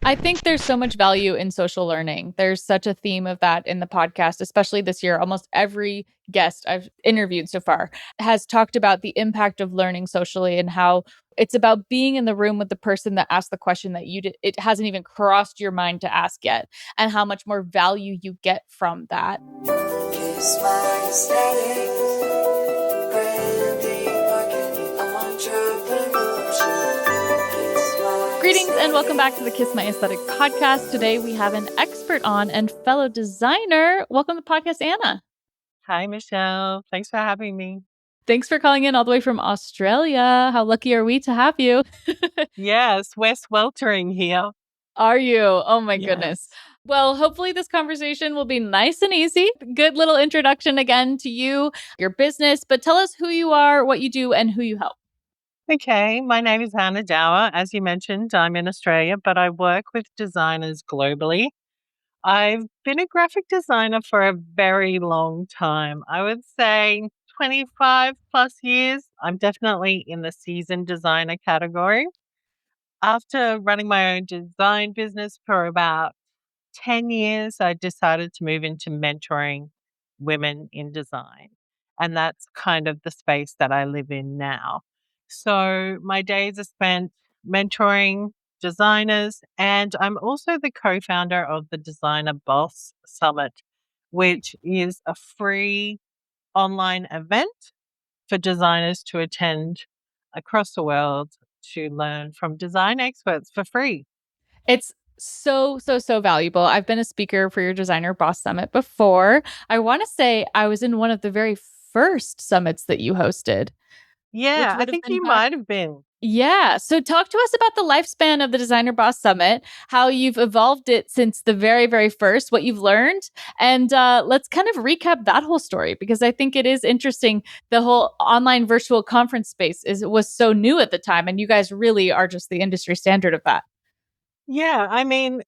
I think there's so much value in social learning. There's such a theme of that in the podcast, especially this year. Almost every guest I've interviewed so far has talked about the impact of learning socially and how it's about being in the room with the person that asked the question that it hasn't even crossed your mind to ask yet, and how much more value you get from that. Kiss my aesthetic, brandy, marketing, entrepreneurship. Greetings and welcome back to the Kiss My Aesthetic podcast. Today we have an expert on and fellow designer. Welcome to the podcast, Anna. Hi, Michelle. Thanks for having me. Thanks for calling in all the way from Australia. How lucky are we to have you? Yes, we're sweltering here. Are you? Oh my Yes. goodness. Well, hopefully this conversation will be nice and easy. Good little introduction again to you, your business, but tell us who you are, what you do, and who you help. Okay, my name is Anna Dower. As you mentioned, I'm in Australia, but I work with designers globally. I've been a graphic designer for a very long time. I would say 25 plus years. I'm definitely in the seasoned designer category. After running my own design business for about 10 years, I decided to move into mentoring women in design. And that's kind of the space that I live in now. So my days are spent mentoring designers, and I'm also the co founder of the Designer Boss Summit, which is a free online event for designers to attend across the world to learn from design experts for free. It's so valuable. I've been a speaker for your Designer Boss Summit before. I want to say I was in one of the very first summits that you hosted, which Yeah, I would have think been you back. might have been. Yeah. So talk to us about the lifespan of the Designer Boss Summit, how you've evolved it since the very, very first, what you've learned. And let's kind of recap that whole story because I think it is interesting. The whole online virtual conference space was so new at the time. And you guys really are just the industry standard of that. Yeah, I mean,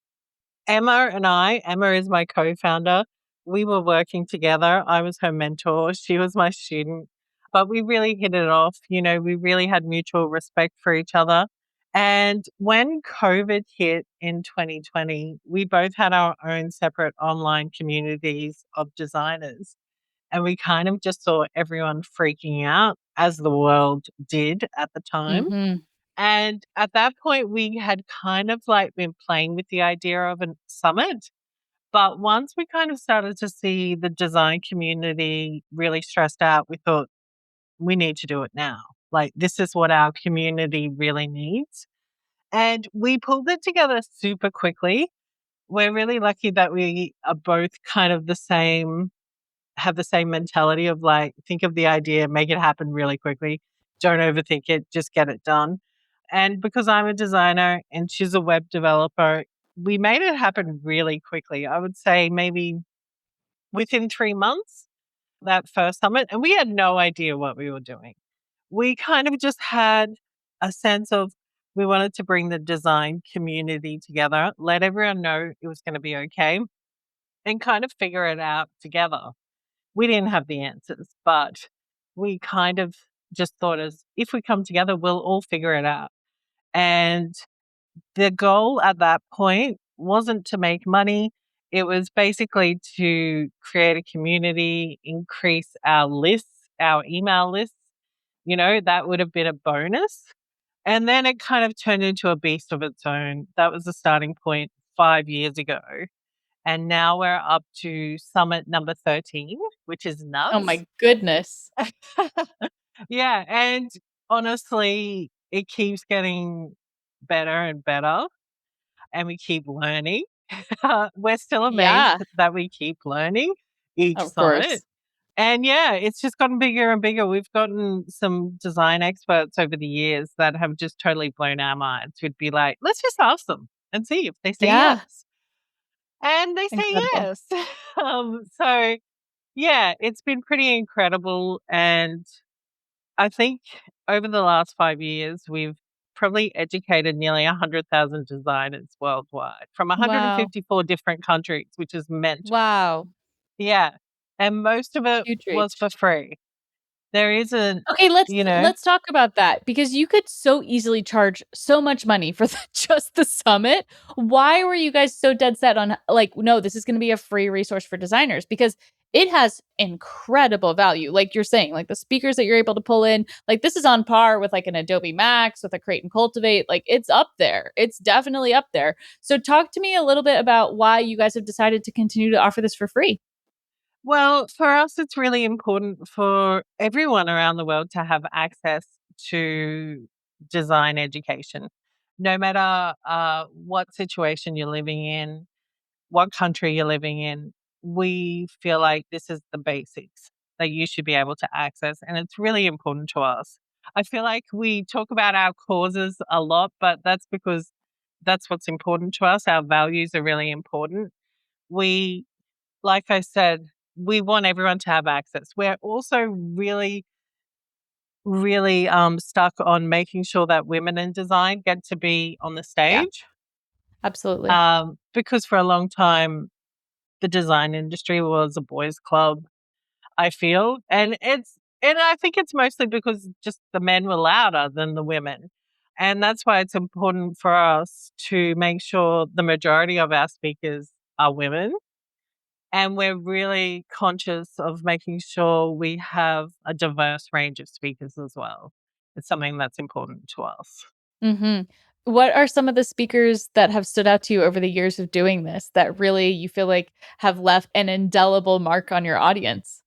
Emma is my co founder. We were working together. I was her mentor. She was my student. But we really hit it off. We really had mutual respect for each other. And when COVID hit in 2020, we both had our own separate online communities of designers. And we kind of just saw everyone freaking out, as the world did at the time. Mm-hmm. And at that point, we had kind of like been playing with the idea of a summit. But once we kind of started to see the design community really stressed out, we thought we need to do it now. Like, this is what our community really needs. And we pulled it together super quickly. We're really lucky that we are both kind of have the same mentality of like, think of the idea, make it happen really quickly. Don't overthink it, just get it done. And because I'm a designer and she's a web developer, we made it happen really quickly. I would say maybe within 3 months, that first summit. And we had no idea what we were doing. We kind of just had a sense of we wanted to bring the design community together, let everyone know it was going to be okay, and kind of figure it out together. We didn't have the answers, but we kind of just thought as if we come together, we'll all figure it out. And the goal at that point wasn't to make money. It was basically to create a community, increase our lists, our email lists. That would have been a bonus. And then it kind of turned into a beast of its own. That was the starting point 5 years ago. And now we're up to summit number 13, which is Oh nuts. my goodness. Yeah. And honestly, it keeps getting better and better. And we keep learning. We're still amazed Yeah, that we keep learning each of summit. course. And yeah, it's just gotten bigger and bigger. We've gotten some design experts over the years that have just totally blown our minds. We'd be like, let's just ask them and see if they say Yeah, yes. And they say incredible. yes. So yeah, it's been pretty incredible. And I think over the last 5 years, we've probably educated nearly 100,000 designers worldwide from Wow. 154 different countries, which is mental. Wow. Yeah. And most of it Huge was reach. for free. There isn't, Okay, let's you know, let's talk about that because you could so easily charge so much money for just the summit. Why were you guys so dead set on like, no, this is going to be a free resource for designers because it has incredible value. Like you're saying, like the speakers that you're able to pull in, like this is on par with like an Adobe Max, with a Create and Cultivate. Like it's up there. It's definitely up there. So talk to me a little bit about why you guys have decided to continue to offer this for free. well, for us, it's really important for everyone around the world to have access to design education, no matter what situation you're living in, what country you're living in. We feel like this is the basics that you should be able to access, and it's really important to us. I feel like we talk about our causes a lot, but that's because that's what's important to us. Our values are really important. We like I said, we want everyone to have access. We're also really stuck on making sure that women in design get to be on the Yeah, stage. absolutely. Because for a long time, the design industry was a boys' club, I feel. And I think it's mostly because just the men were louder than the women. And that's why it's important for us to make sure the majority of our speakers are women. And we're really conscious of making sure we have a diverse range of speakers as well. It's something that's important to us. Mhm. What are some of the speakers that have stood out to you over the years of doing this that really you feel like have left an indelible mark on your audience?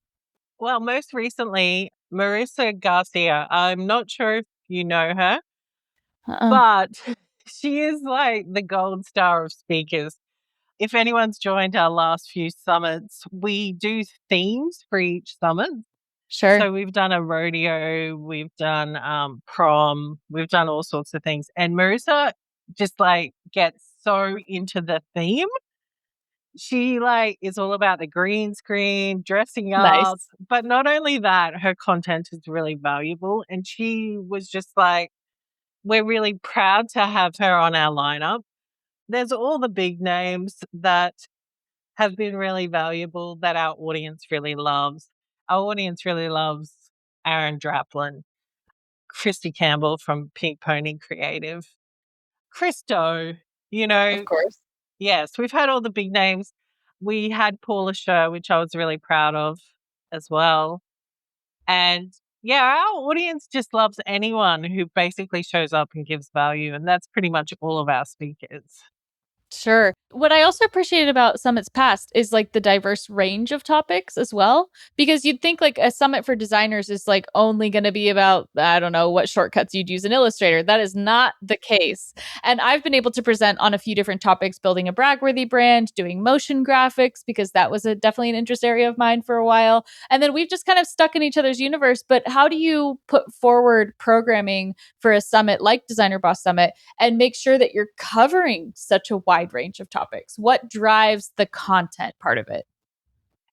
Well, most recently, Marissa Garcia. I'm not sure if you know her, Uh-uh. but she is like the gold star of speakers. If anyone's joined our last few summits, we do themes for each summit. Sure. So we've done a rodeo, we've done prom, we've done all sorts of things. And Marissa just like gets so into the theme. She like is all about the green screen, dressing up, Nice. but not only that, her content is really valuable. And she was just like, we're really proud to have her on our lineup. There's all the big names that have been really valuable that our audience really loves. Our audience really loves Aaron Draplin, Christy Campbell from Pink Pony Creative, Christo, you Of know, course. yes, we've had all the big names. We had Paula Scher, which I was really proud of as well. And yeah, our audience just loves anyone who basically shows up and gives value. And that's pretty much all of our speakers. Sure. What I also appreciate about summits past is like the diverse range of topics as well. Because you'd think like a summit for designers is like only going to be about, I don't know, what shortcuts you'd use in Illustrator. That is not the case. And I've been able to present on a few different topics, building a bragworthy brand, doing motion graphics, because that was definitely an interest area of mine for a while. And then we've just kind of stuck in each other's universe. But how do you put forward programming for a summit like Designer Boss Summit and make sure that you're covering such a wide range of topics? What drives the content part of it?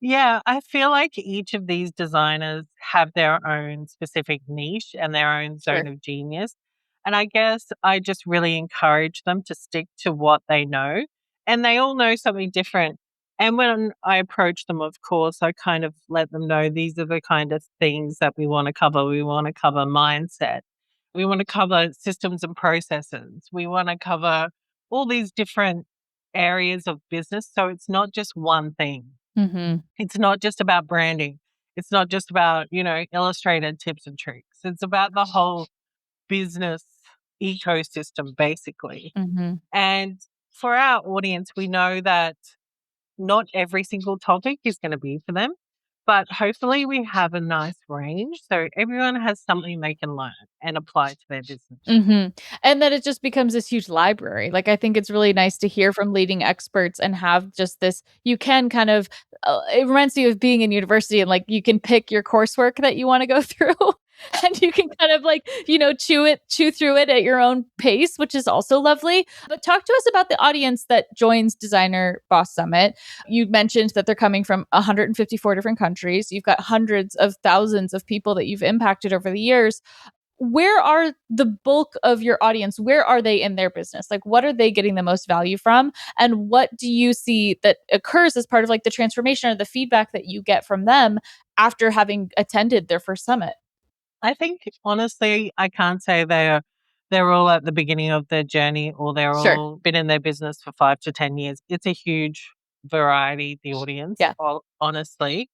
Yeah, I feel like each of these designers have their own specific niche and their own zone Sure. of genius. And I guess I just really encourage them to stick to what they know. And they all know something different. And when I approach them, of course, I kind of let them know these are the kind of things that we want to cover. We want to cover mindset. We want to cover systems and processes. We want to cover all these different areas of business. So it's not just one thing. Mhm. It's not just about branding. It's not just about, illustrated tips and tricks. It's about the whole business ecosystem, basically. Mhm. And for our audience, we know that not every single topic is going to be for them, but hopefully we have a nice range so everyone has something they can learn and apply to their business. Mhm. And that it just becomes this huge library. Like, I think it's really nice to hear from leading experts and have just this you can kind of it reminds me of being in university and, like, you can pick your coursework that you wanna go through, and you can kind of, like, chew through it at your own pace, which is also lovely. But talk to us about the audience that joins Designer Boss Summit. You mentioned that they're coming from 154 different countries. You've got hundreds of thousands of people that you've impacted over the years. Where are the bulk of your audience? Where are they in their business? Like, what are they getting the most value from? And what do you see that occurs as part of like the transformation or the feedback that you get from them after having attended their first summit? I think honestly, I can't say they're all at the beginning of their journey or they're Sure. all been in their business for 5 to 10 years. It's a huge variety, the audience, Yeah. honestly.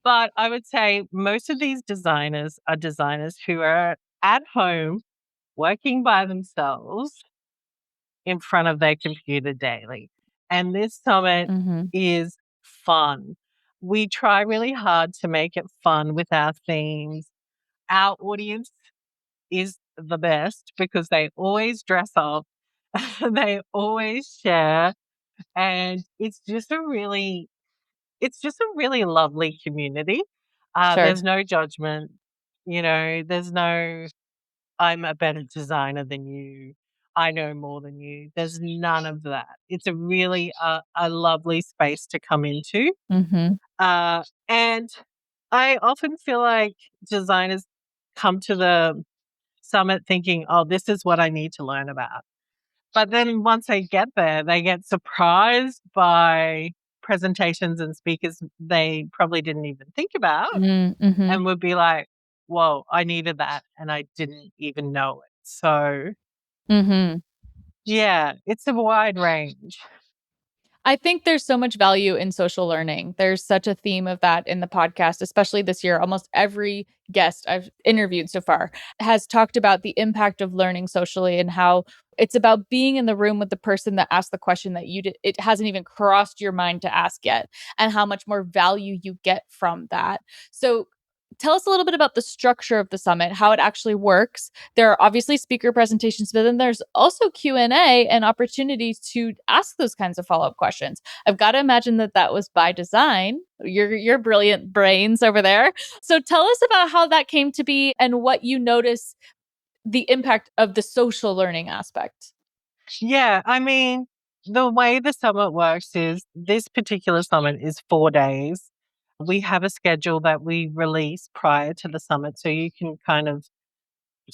But I would say most of these designers are designers who are at home working by themselves in front of their computer daily. And this summit Mhm. is fun. We try really hard to make it fun with our themes. Our audience is the best because they always dress up, they always share, and it's just a really lovely community. Sure. There's no judgment, there's no I'm a better designer than you. I know more than you. There's none of that. It's a really a lovely space to come into. Mhm. And I often feel like designers come to the summit thinking, oh, this is what I need to learn about. But then once they get there, they get surprised by presentations and speakers they probably didn't even think about Mm, mhm. and would be like, whoa, I needed that and I didn't even know it. So, Mhm. yeah, it's a wide range. I think there's so much value in social learning. There's such a theme of that in the podcast, especially this year. Almost every guest I've interviewed so far has talked about the impact of learning socially and how it's about being in the room with the person that asked the question that it hasn't even crossed your mind to ask yet, and how much more value you get from that. So tell us a little bit about the structure of the summit, how it actually works. There are obviously speaker presentations, but then there's also Q&A and opportunities to ask those kinds of follow-up questions. I've got to imagine that that was by design. Your brilliant brains over there. So tell us about how that came to be and what you notice the impact of the social learning aspect. Yeah, I mean, the way the summit works is this particular summit is 4 days. We have a schedule that we release prior to the summit so you can kind of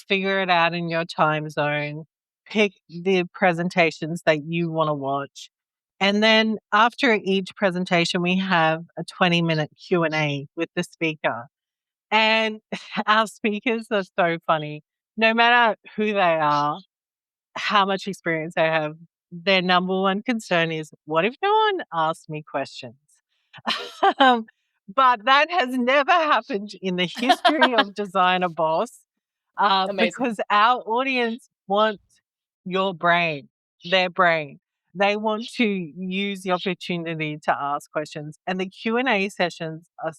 figure it out in your time zone, pick the presentations that you want to watch. And then after each presentation, we have a 20-minute Q&A with the speaker. And our speakers are so funny. No matter who they are, how much experience they have, their number one concern is, what if no one asks me questions? Um, but that has never happened in the history of Designer Boss Amazing. because our audience want your brain, their brain. They want to use the opportunity to ask questions. And the Q&A sessions are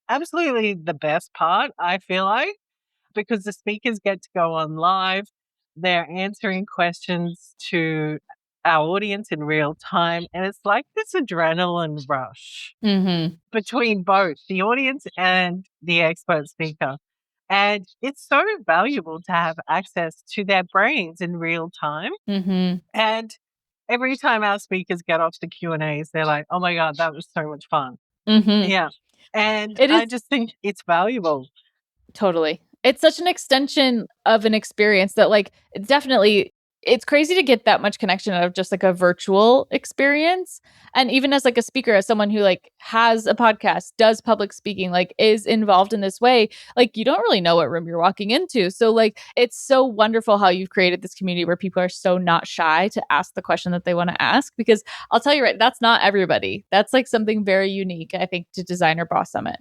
absolutely the best part, I feel like, because the speakers get to go on live. They're answering questions to our audience in real time. And it's like this adrenaline rush Mhm. between both the audience and the expert speaker. And it's so valuable to have access to their brains in real time. Mhm. And every time our speakers get off the Q&As, they're like, oh my God, that was so much fun. Mhm. Yeah. And It is I just think it's valuable. totally. It's such an extension of an experience that, like, definitely it's crazy to get that much connection out of just like a virtual experience. And even as like a speaker, as someone who like has a podcast, does public speaking, like is involved in this way, like you don't really know what room you're walking into. So like it's so wonderful how you've created this community where people are so not shy to ask the question that they want to ask. Because I'll tell you right, that's not everybody. That's like something very unique, I think, to Designer Boss Summit.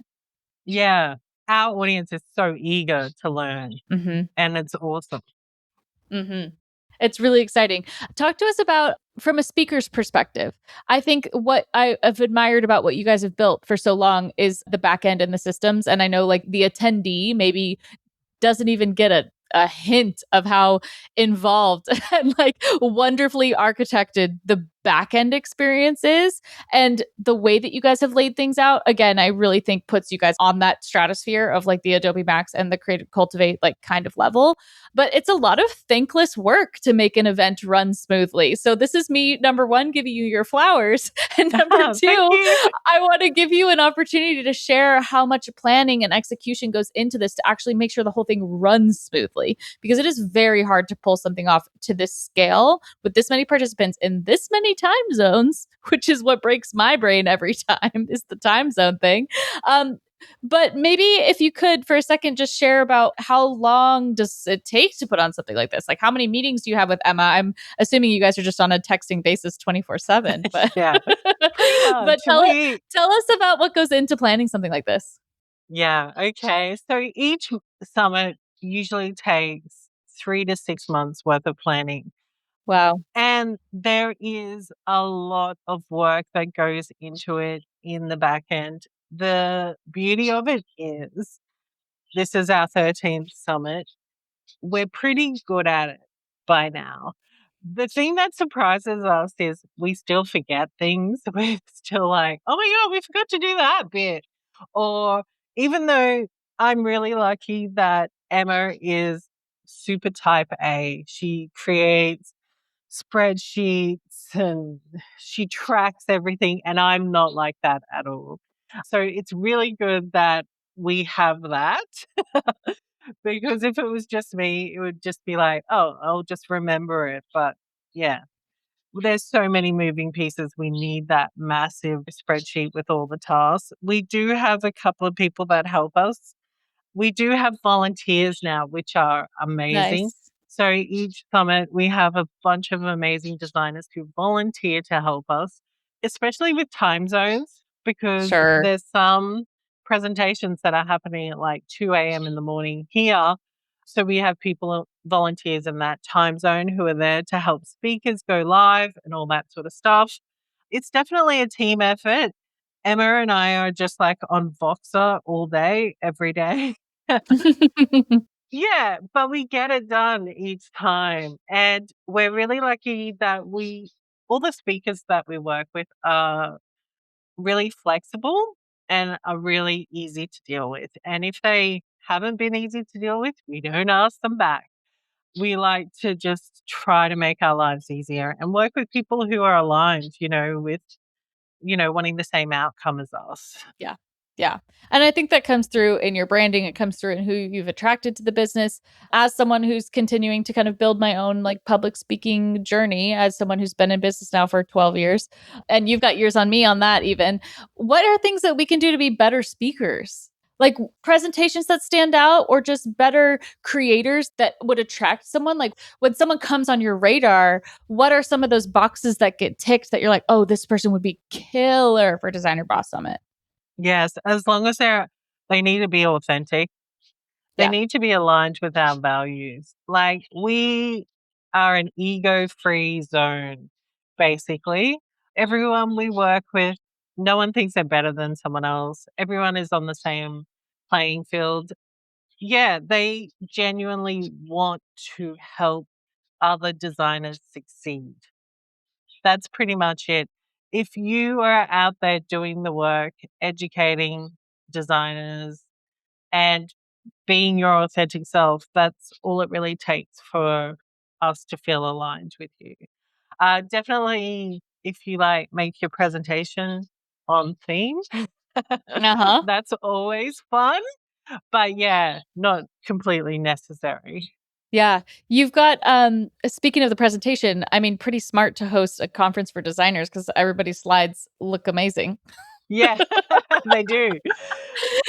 Yeah. Our audience is so eager to learn, Hmm. and it's awesome. Hmm. It's really exciting. Talk to us about from a speaker's perspective. I think what I have admired about what you guys have built for so long is the back end and the systems. And I know like the attendee maybe doesn't even get a hint of how involved and like wonderfully architected the back end experience is. And the way that you guys have laid things out, again, I really think puts you guys on that stratosphere of like the Adobe Max and the Creative Cultivate like kind of level. But it's a lot of thankless work to make an event run smoothly. So this is me, number one, giving you your flowers. And number Thank two, you. I want to give you an opportunity to share how much planning and execution goes into this to actually make sure the whole thing runs smoothly, because it is very hard to pull something off to this scale with this many participants in this many time zones, which is what breaks my brain every time is the time zone thing. Um, But maybe if you could for a second just share about how long does it take to put on something like this? Like how many meetings do you have with Emma? I'm assuming you guys are just on a texting basis 24/7, but Yeah, pretty but much. tell us about what goes into planning something like this. Yeah, okay. So each summit usually takes 3 to 6 months worth of planning. Wow. And there is a lot of work that goes into it in the back end. The beauty of it is this is our 13th summit. We're pretty good at it by now. The thing that surprises us is we still forget things. We're still like, oh my God, we forgot to do that bit. Or even though I'm really lucky that Emma is super type A, she creates spreadsheets and she tracks everything. And I'm not like that at all. So it's really good that we have that because if it was just me, it would just be like, oh, I'll just remember it. But yeah, there's so many moving pieces. We need that massive spreadsheet with all the tasks. We do have a couple of people that help us. We do have volunteers now, which are amazing. Nice. So each summit, we have a bunch of amazing designers who volunteer to help us, especially with time zones, because Sure. there's some presentations that are happening at like 2 a.m. in the morning here. So we have people, volunteers in that time zone who are there to help speakers go live and all that sort of stuff. It's definitely a team effort. Emma and I are just like on Voxer all day, every day. Yeah, but we get it done each time. And we're really lucky that all the speakers that we work with are really flexible and are really easy to deal with. And if they haven't been easy to deal with, we don't ask them back. We like to just try to make our lives easier and work with people who are aligned, with, wanting the same outcome as us. Yeah. Yeah. And I think that comes through in your branding. It comes through in who you've attracted to the business. As someone who's continuing to kind of build my own like public speaking journey, as someone who's been in business now for 12 years, and you've got years on me on that even. What are things that we can do to be better speakers? Like presentations that stand out or just better creators that would attract someone? Like when someone comes on your radar, what are some of those boxes that get ticked that you're like, oh, this person would be killer for Designer Boss Summit? Yes, as long as they need to be authentic. They Yeah. need to be aligned with our values. Like we are an ego-free zone, basically. Everyone we work with, no one thinks they're better than someone else. Everyone is on the same playing field. Yeah, they genuinely want to help other designers succeed. That's pretty much it. If you are out there doing the work, educating designers and being your authentic self, that's all it really takes for us to feel aligned with you. Definitely, if you like, make your presentation on theme, Uh-huh. that's always fun. But yeah, not completely necessary. Yeah. You've got speaking of the presentation, I mean pretty smart to host a conference for designers because everybody's slides look amazing. Yeah, they do.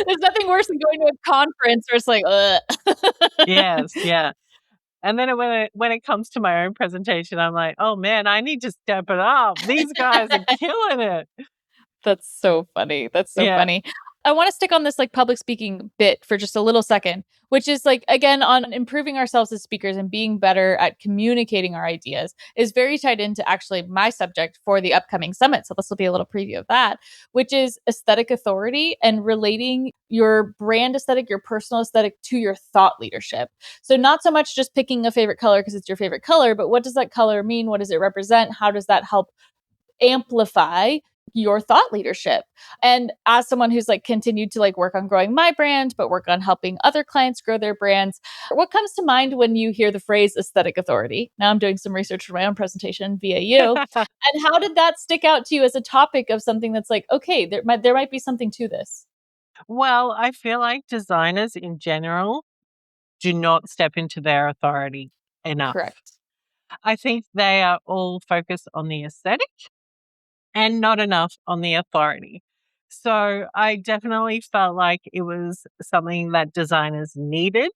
There's nothing worse than going to a conference where it's like, ugh. Yes, yeah. And then when it comes to my own presentation, I'm like, oh man, I need to step it up. These guys are killing it. That's so funny. That's so Yeah. funny. I want to stick on this like public speaking bit for just a little second, which is like again on improving ourselves as speakers and being better at communicating our ideas is very tied into actually my subject for the upcoming summit. So this will be a little preview of that, which is aesthetic authority and relating your brand aesthetic, your personal aesthetic to your thought leadership. So not so much just picking a favorite color because it's your favorite color, but what does that color mean? What does it represent? How does that help amplify your thought leadership? And as someone who's like continued to like work on growing my brand but work on helping other clients grow their brands, what comes to mind when you hear the phrase aesthetic authority? Now I'm doing some research for my own presentation via you. And how did that stick out to you as a topic of something that's like, okay, there might be something to this? Well, I feel like designers in general do not step into their authority enough. Correct. I think they are all focused on the aesthetic and not enough on the authority. So I definitely felt like it was something that designers needed.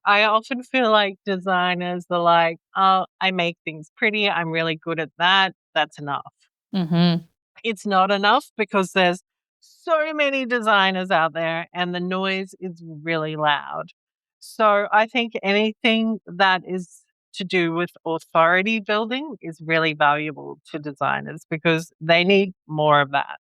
I often feel like designers are like, oh, I make things pretty. I'm really good at that. That's enough. Mhm. It's not enough because there's so many designers out there and the noise is really loud. So I think anything that is to do with authority building is really valuable to designers because they need more of that.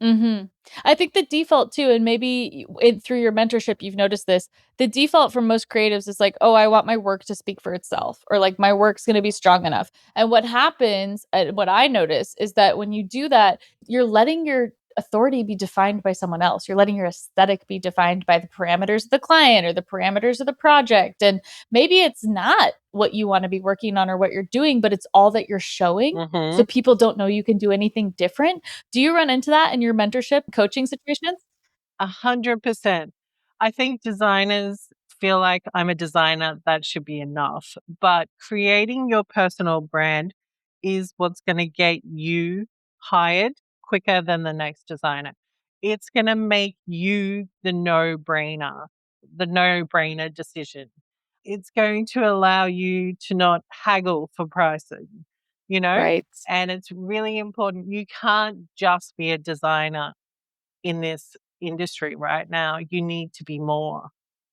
Mhm. I think the default too, and maybe it through your mentorship, you've noticed this. The default for most creatives is like, "Oh, I want my work to speak for itself," or like, "My work's gonna be strong enough." And what happens, what I notice is that when you do that, you're letting your authority be defined by someone else. You're letting your aesthetic be defined by the parameters of the client or the parameters of the project. And maybe it's not what you want to be working on or what you're doing, but it's all that you're showing. So Hmm. people don't know you can do anything different. Do you run into that in your mentorship coaching situations? 100%. I think designers feel like I'm a designer, that should be enough. But creating your personal brand is what's going to get you hired quicker than the next designer. It's going to make you the no brainer decision. It's going to allow you to not haggle for pricing, you know? Right. And it's really important. You can't just be a designer in this industry right now. You need to be more.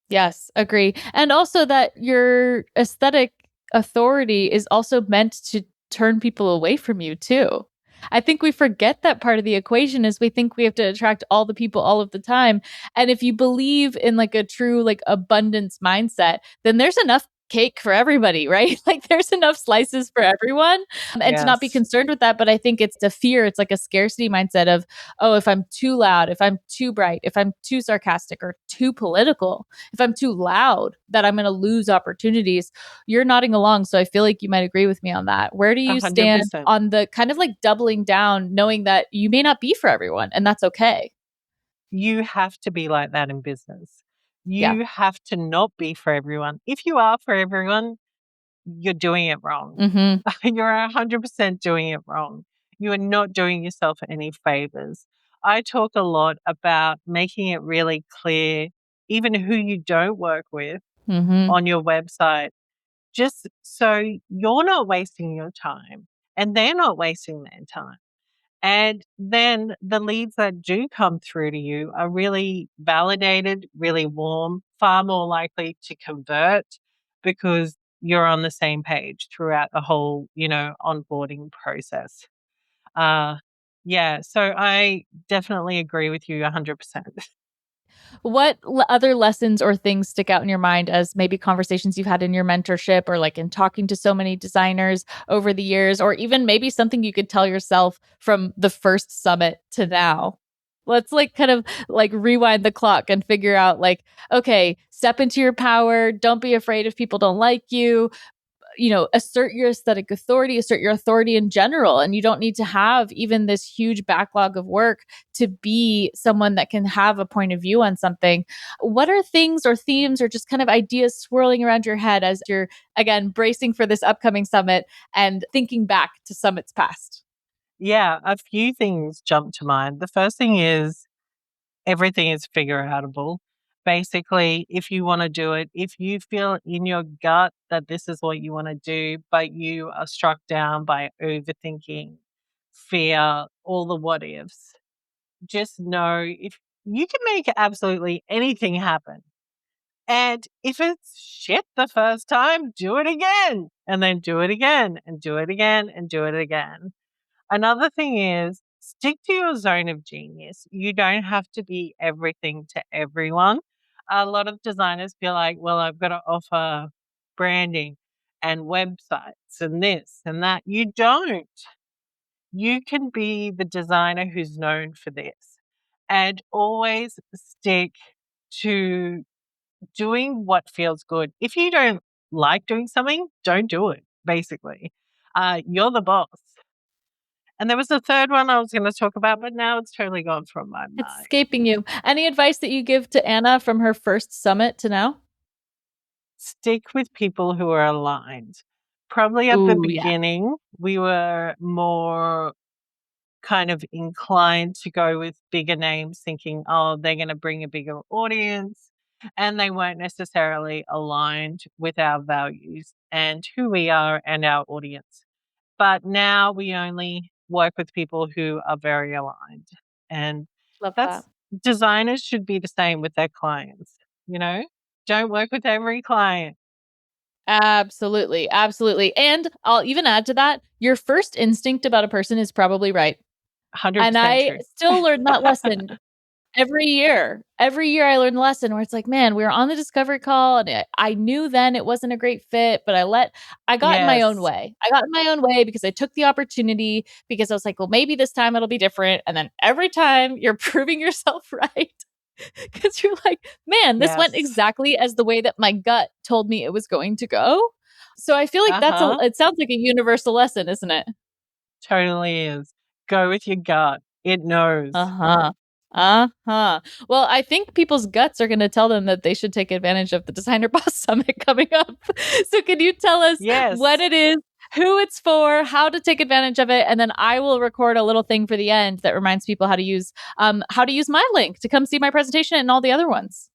Yes, agree. And also that your aesthetic authority is also meant to turn people away from you too. I think we forget that part of the equation is we think we have to attract all the people all of the time. And if you believe in like a true like abundance mindset, then there's enough cake for everybody, right? Like there's enough slices for everyone. And to not be Yes, concerned with that, but I think it's a fear, it's like a scarcity mindset of, oh, if I'm too loud, if I'm too bright, if I'm too sarcastic or too political, if I'm too loud, that I'm going to lose opportunities. You're nodding along, so I feel like you might agree with me on that. Where do a you hundred stand percent. on the kind of like doubling down, knowing that you may not be for everyone and that's okay? You have to be like that in business. Yeah. You have to not be for everyone. If you are for everyone, you're doing it wrong. Mhm. You're 100% doing it wrong. You are not doing yourself any favors. I talk a lot about making it really clear, even who you don't work with Mhm. on your website, just so you're not wasting your time and they're not wasting their time. And then the leads that do come through to you are really validated, really warm, far more likely to convert because you're on the same page throughout the whole, onboarding process. Uh, yeah, so I definitely agree with you 100%. What other lessons or things stick out in your mind as maybe conversations you've had in your mentorship or like in talking to so many designers over the years, or even maybe something you could tell yourself from the first summit to now? Let's like kind of like rewind the clock and figure out like, okay, step into your power. Don't be afraid if people don't like you, assert your aesthetic authority, assert your authority in general. And you don't need to have even this huge backlog of work to be someone that can have a point of view on something. What are things or themes or just kind of ideas swirling around your head as you're, again, bracing for this upcoming summit and thinking back to summits past? Yeah, a few things jump to mind. The first thing is everything is figure outable. Basically, if you want to do it, if you feel in your gut that this is what you want to do, but you are struck down by overthinking, fear, all the what ifs, just know if you can make absolutely anything happen. And if it's shit the first time, do it again, and then do it again, and do it again, and do it again. Another thing is stick to your zone of genius. You don't have to be everything to everyone. A lot of designers feel like, well, I've got to offer branding and websites and this and that. You don't. You can be the designer who's known for this and always stick to doing what feels good. If you don't like doing something, don't do it, basically. You're the boss. And there was a third one I was gonna talk about, but now it's totally gone from my It's mind. escaping you. Any advice that you give to Anna from her first summit to now? Stick with people who are aligned. Probably at the Ooh, yeah. beginning, we were more kind of inclined to go with bigger names, thinking, oh, they're going to bring a bigger audience. And they weren't necessarily aligned with our values and who we are and our audience. But now we only work with people who are very aligned. And Love that. that's designers should be the same with their clients, you know? Don't work with every client. Absolutely. Absolutely. And I'll even add to that, your first instinct about a person is probably right. And 100% I true. still learn that lesson every year. Every year I learn the lesson where it's like, man, we were on the discovery call and I knew then it wasn't a great fit, but I got in my own Yes. way. I got in my own way because I took the opportunity because I was like, well, maybe this time it'll be different. And then every time you're proving yourself right because you're like, man, this went Yes. exactly as the way that my gut told me it was going to go. So I feel like Uh-huh. it sounds like a universal lesson, isn't it? Totally is. Go with your gut. It knows. Uh-huh. Uh-huh. Well, I think people's guts are going to tell them that they should take advantage of the Designer Boss Summit coming up. So can you tell us what Yes. it is, who it's for, how to take advantage of it, and then I will record a little thing for the end that reminds people how to use my link to come see my presentation and all the other ones.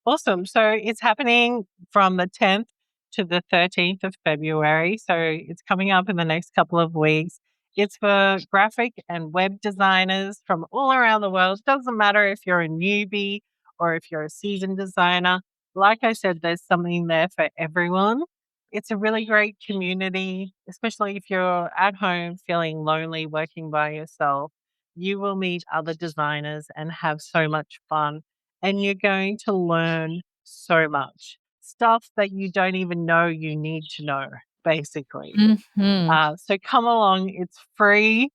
Awesome. So it's happening from the 10th to the 13th of February. So it's coming up in the next couple of weeks. It's for graphic and web designers from all around the world. Doesn't matter if you're a newbie or if you're a seasoned designer. Like I said, there's something there for everyone. It's a really great community, especially if you're at home feeling lonely working by yourself. You will meet other designers and have so much fun, and you're going to learn so much stuff that you don't even know you need to know, basically. Mhm. So come along, it's free.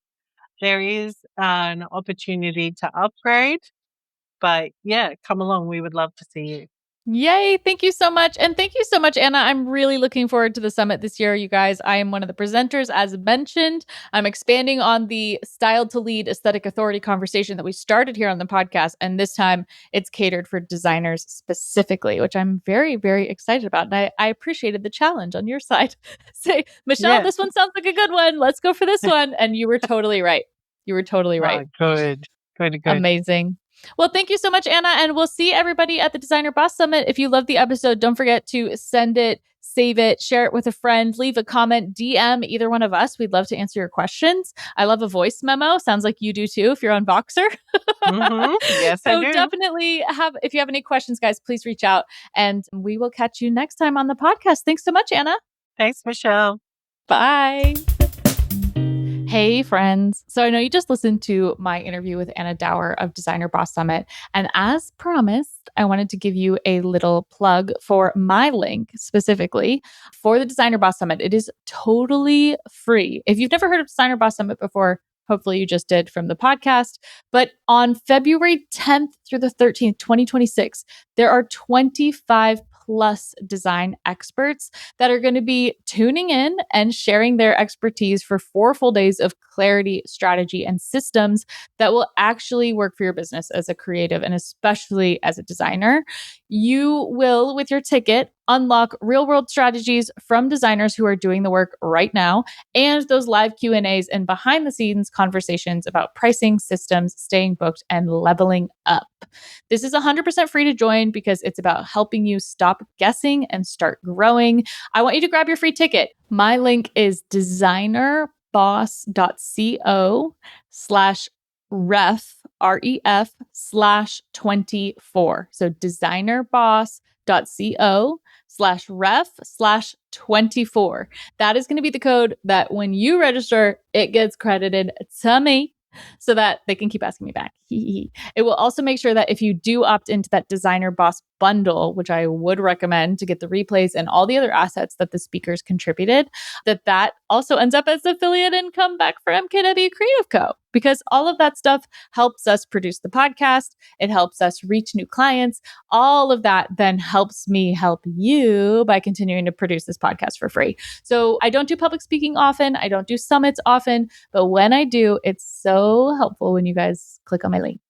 There is an opportunity to upgrade, but yeah, come along. We would love to see you. Yay. Thank you so much. And thank you so much, Anna. I'm really looking forward to the summit this year, you guys. I am one of the presenters, as mentioned. I'm expanding on the style to lead aesthetic authority conversation that we started here on the podcast. And this time it's catered for designers specifically, which I'm very, very excited about. And I appreciated the challenge on your side. Say, Michelle, Yeah. this one sounds like a good one. Let's go for this one. And you were totally right. You were totally Oh, right. good. Good, good. Amazing. Well, thank you so much, Anna. And we'll see everybody at the Designer Boss Summit. If you love the episode, don't forget to send it, save it, share it with a friend, leave a comment, DM either one of us. We'd love to answer your questions. I love a voice memo. Sounds like you do too if you're on Voxer. Yes, I So do. definitely if you have any questions, guys, please reach out and we will catch you next time on the podcast. Thanks so much, Anna. Thanks, Michelle. Bye. Hey, friends. So I know you just listened to my interview with Anna Dower of Designer Boss Summit. And as promised, I wanted to give you a little plug for my link specifically for the Designer Boss Summit. It is totally free. If you've never heard of Designer Boss Summit before, hopefully you just did from the podcast. But on February 10th through the 13th, 2026, there are 25 plus design experts that are going to be tuning in and sharing their expertise for 4 full days of clarity, strategy, and systems that will actually work for your business as a creative and especially as a designer. You will, with your ticket, unlock real-world strategies from designers who are doing the work right now and those live Q&As and behind-the-scenes conversations about pricing, systems, staying booked, and leveling up. This is 100% free to join because it's about helping you stop guessing and start growing. I want you to grab your free ticket. My link is designerboss.co/ref/24. So designerboss.co/ref/24. That is going to be the code that when you register, it gets credited to me so that they can keep asking me back. It will also make sure that if you do opt into that Designer Boss bundle, which I would recommend to get the replays and all the other assets that the speakers contributed, that also ends up as affiliate income back for MKW Creative Co. Because all of that stuff helps us produce the podcast. It helps us reach new clients. All of that then helps me help you by continuing to produce this podcast for free. So I don't do public speaking often. I don't do summits often, but when I do, it's so helpful when you guys click on my links.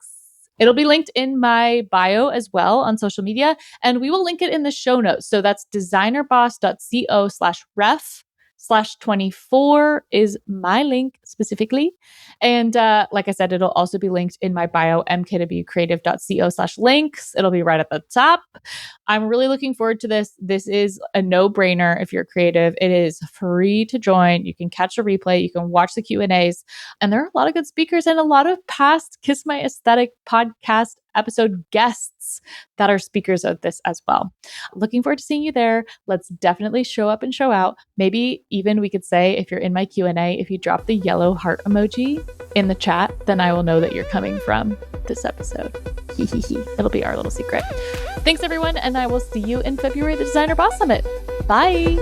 It'll be linked in my bio as well on social media, and we will link it in the show notes. So that's designerboss.co/ref 2024 is my link specifically. And like I said, it'll also be linked in my bio, mkwcreative.co/links. It'll be right at the top. I'm really looking forward to this. This is a no-brainer if you're creative. It is free to join. You can catch a replay. You can watch the Q&As. And there are a lot of good speakers and a lot of past Kiss My Aesthetic podcast episode guests that are speakers of this as well. Looking forward to seeing you there. Let's definitely show up and show out. Maybe even we could say, if you're in my Q&A, if you drop the yellow heart emoji in the chat, then I will know that you're coming from this episode. It'll be our little secret. Thanks everyone, and I will see you in February at the Designer Boss Summit. Bye.